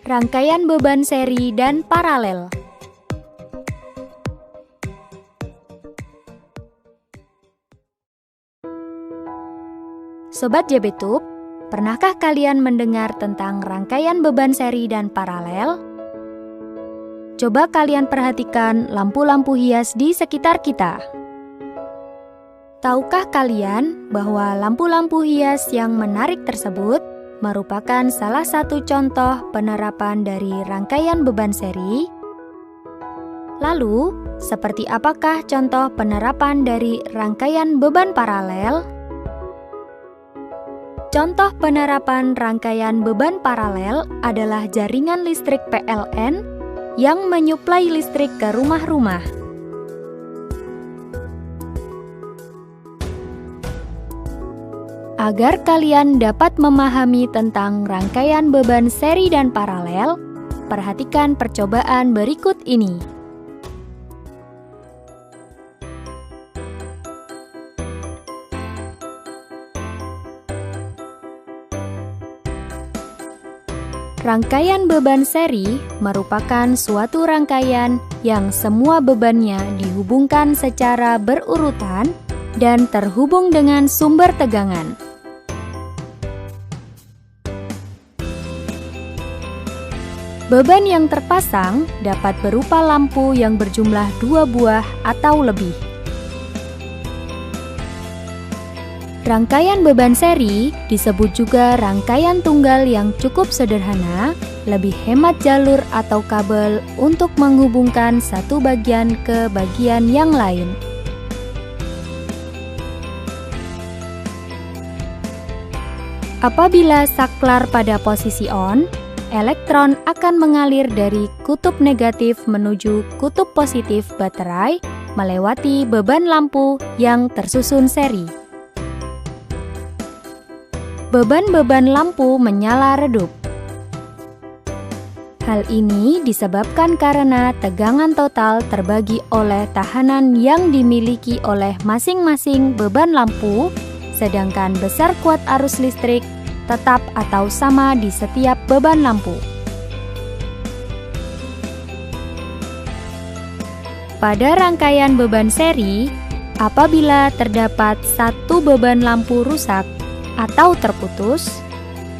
Rangkaian beban seri dan paralel. Sobat JBTube, pernahkah kalian mendengar tentang rangkaian beban seri dan paralel? Coba kalian perhatikan lampu-lampu hias di sekitar kita. Tahukah kalian bahwa lampu-lampu hias yang menarik tersebut merupakan salah satu contoh penerapan dari rangkaian beban seri? Lalu, seperti apakah contoh penerapan dari rangkaian beban paralel? Contoh penerapan rangkaian beban paralel adalah jaringan listrik PLN yang menyuplai listrik ke rumah-rumah. Agar kalian dapat memahami tentang rangkaian beban seri dan paralel, perhatikan percobaan berikut ini. Rangkaian beban seri merupakan suatu rangkaian yang semua bebannya dihubungkan secara berurutan dan terhubung dengan sumber tegangan. Beban yang terpasang dapat berupa lampu yang berjumlah 2 buah atau lebih. Rangkaian beban seri disebut juga rangkaian tunggal yang cukup sederhana, lebih hemat jalur atau kabel untuk menghubungkan satu bagian ke bagian yang lain. Apabila saklar pada posisi on, elektron akan mengalir dari kutub negatif menuju kutub positif baterai melewati beban lampu yang tersusun seri. Beban-beban lampu menyala redup. Hal ini disebabkan karena tegangan total terbagi oleh tahanan yang dimiliki oleh masing-masing beban lampu, sedangkan besar kuat arus listrik tetap atau sama di setiap beban lampu. Pada rangkaian beban seri, apabila terdapat satu beban lampu rusak atau terputus,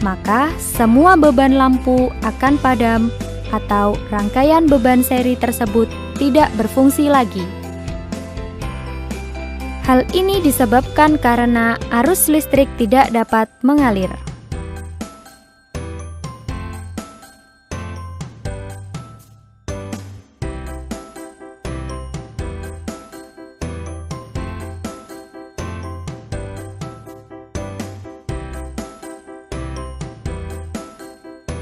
maka semua beban lampu akan padam atau rangkaian beban seri tersebut tidak berfungsi lagi. Hal ini disebabkan karena arus listrik tidak dapat mengalir.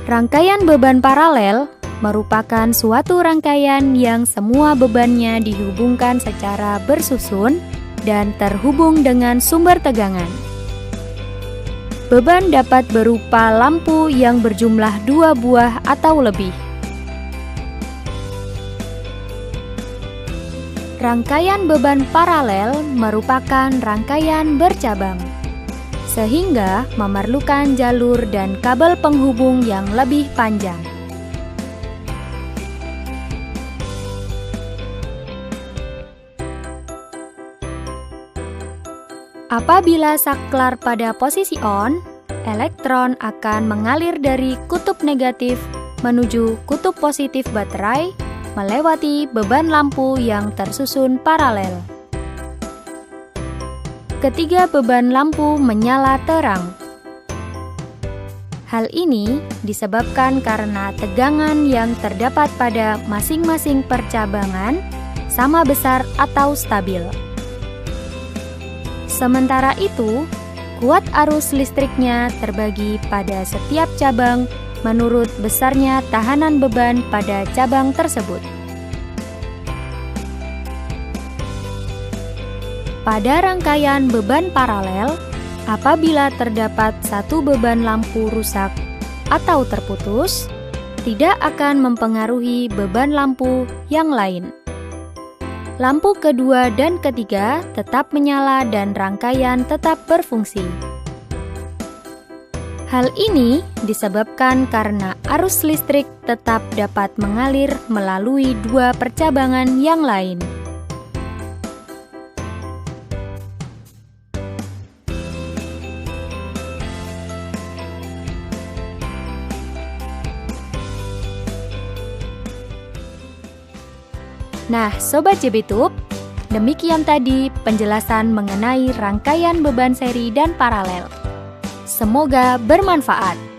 Rangkaian beban paralel merupakan suatu rangkaian yang semua bebannya dihubungkan secara bersusun dan terhubung dengan sumber tegangan. Beban dapat berupa lampu yang berjumlah 2 buah atau lebih. Rangkaian beban paralel merupakan rangkaian bercabang, sehingga memerlukan jalur dan kabel penghubung yang lebih panjang. Apabila saklar pada posisi on, elektron akan mengalir dari kutub negatif menuju kutub positif baterai melewati beban lampu yang tersusun paralel. Ketiga beban lampu menyala terang. Hal ini disebabkan karena tegangan yang terdapat pada masing-masing percabangan sama besar atau stabil. Sementara itu, kuat arus listriknya terbagi pada setiap cabang menurut besarnya tahanan beban pada cabang tersebut. Pada rangkaian beban paralel, apabila terdapat satu beban lampu rusak atau terputus, tidak akan mempengaruhi beban lampu yang lain. Lampu kedua dan ketiga tetap menyala dan rangkaian tetap berfungsi. Hal ini disebabkan karena arus listrik tetap dapat mengalir melalui dua percabangan yang lain. Nah, Sobat JBTube, demikian tadi penjelasan mengenai rangkaian beban seri dan paralel. Semoga bermanfaat.